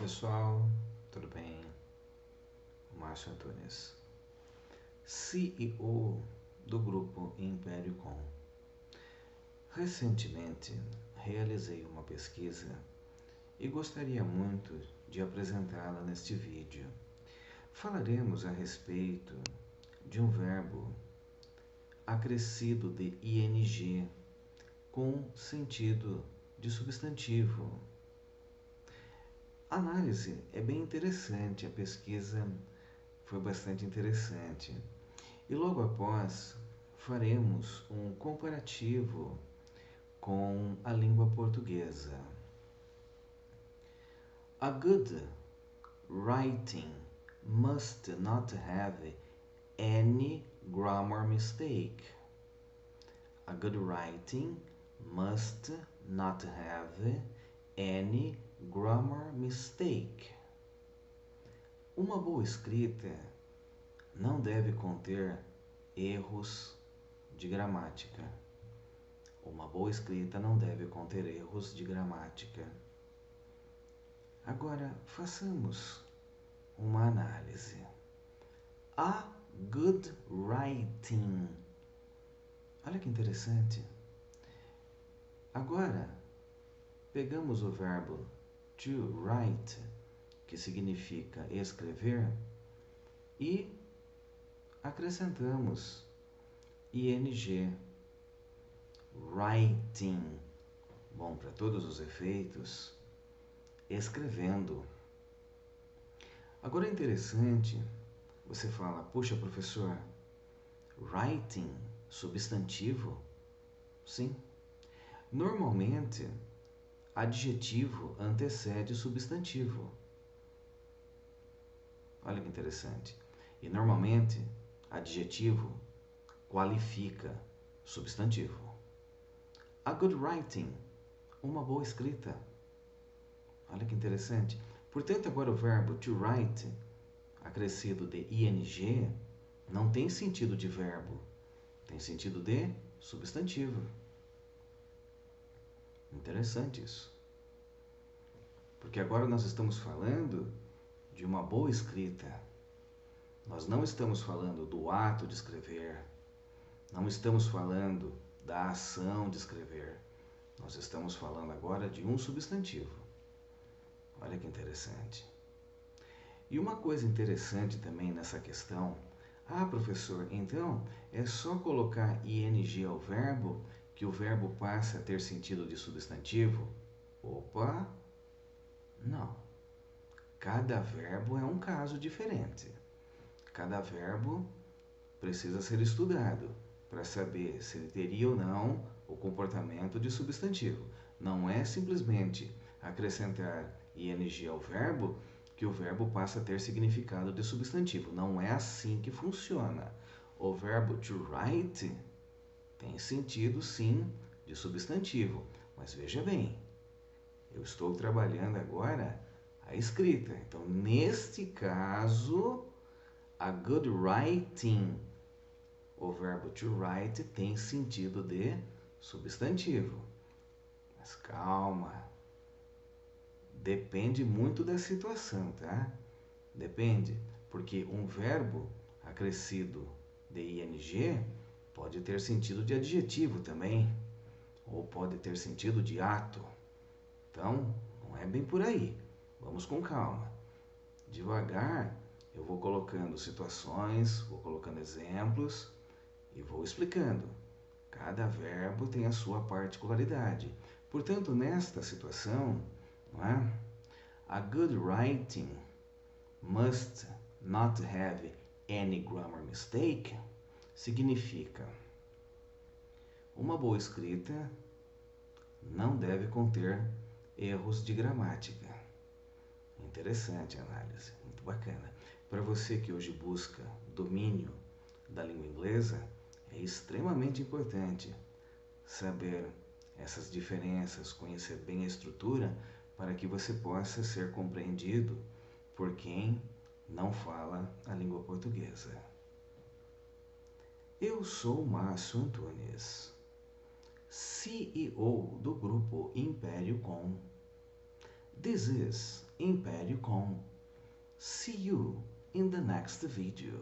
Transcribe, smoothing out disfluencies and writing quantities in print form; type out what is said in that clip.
Pessoal, tudo bem? Márcio Antunes, CEO do grupo Império Com. Recentemente realizei uma pesquisa e gostaria muito de apresentá-la neste vídeo. Falaremos a respeito de um verbo acrescido de ing com sentido de substantivo. A análise é bem interessante, a pesquisa foi bastante interessante. E logo após faremos um comparativo com a língua portuguesa. A good writing must not have any grammar mistake. A good writing must not have any grammar mistake. Uma boa escrita não deve conter erros de gramática. Uma boa escrita não deve conter erros de gramática. Agora, façamos uma análise. A good writing. Olha que interessante. Agora, pegamos o verbo to write, que significa escrever, e acrescentamos ing, writing, bom, para todos os efeitos, escrevendo. Agora é interessante, você fala, puxa professor, writing, substantivo? Sim. Normalmente, adjetivo antecede substantivo. Olha que interessante. E normalmente, adjetivo qualifica substantivo. A good writing, uma boa escrita. Olha que interessante. Portanto, agora o verbo to write, acrescido de ing, não tem sentido de verbo, tem sentido de substantivo. Interessante isso. Porque agora nós estamos falando de uma boa escrita. Nós não estamos falando do ato de escrever, não estamos falando da ação de escrever. Nós estamos falando agora de um substantivo. Olha que interessante. E uma coisa interessante também nessa questão, professor, então é só colocar ing ao verbo que o verbo passa a ter sentido de substantivo? Opa, não. Cada verbo é um caso diferente. Cada verbo precisa ser estudado para saber se ele teria ou não o comportamento de substantivo. Não é simplesmente acrescentar ing ao verbo que o verbo passa a ter significado de substantivo. Não é assim que funciona. O verbo to write tem sentido, sim, de substantivo. Mas veja bem, eu estou trabalhando agora a escrita. Então, neste caso, a good writing, o verbo to write tem sentido de substantivo. Mas calma, depende muito da situação, tá? Depende, porque um verbo acrescido de ing pode ter sentido de adjetivo também, ou pode ter sentido de ato. Então, não é bem por aí. Vamos com calma. Devagar, eu vou colocando situações, vou colocando exemplos e vou explicando. Cada verbo tem a sua particularidade. Portanto, nesta situação, não é? A good writing must not have any grammar mistake significa uma boa escrita não deve conter erros de gramática. Interessante a análise, muito bacana. Para você que hoje busca domínio da língua inglesa, é extremamente importante saber essas diferenças, conhecer bem a estrutura para que você possa ser compreendido por quem não fala a língua portuguesa. Eu sou Márcio Antunes, CEO do grupo Império Com. This is Império Com. See you in the next video.